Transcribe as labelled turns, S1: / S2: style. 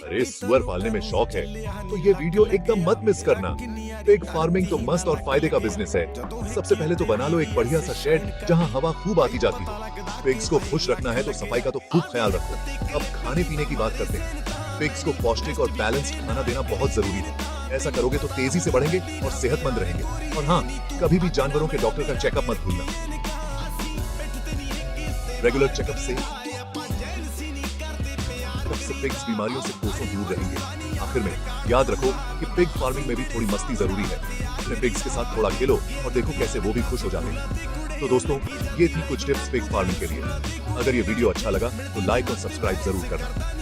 S1: अरे सुअर पालने में शौक है तो ये वीडियो एकदम मत मिस करना। पिग फार्मिंग तो मस्त और फायदे का बिजनेस है। सबसे पहले तो बना लो एक बढ़िया सा शेड जहाँ हवा खूब आती जाती हो। पिग्स को खुश रखना है तो सफाई का तो खूब ख्याल रखो। अब खाने पीने की बात करते हैं। पिग्स को पौष्टिक और बैलेंस्ड खाना देना बहुत जरूरी है। ऐसा करोगे तो तेजी से बढ़ेंगे और सेहतमंद रहेंगे। और हाँ, कभी भी जानवरों के डॉक्टर का चेकअप मत भूलना। रेगुलर चेकअप से पिग्स बीमारियों से कोसों दूर रहेंगे। आखिर में याद रखो कि पिग फार्मिंग में भी थोड़ी मस्ती जरूरी है। अपने पिग्स के साथ थोड़ा खेलो और देखो कैसे वो भी खुश हो जाते हैं। तो दोस्तों, ये थी कुछ टिप्स पिग फार्मिंग के लिए। अगर ये वीडियो अच्छा लगा तो लाइक और सब्सक्राइब जरूर करना।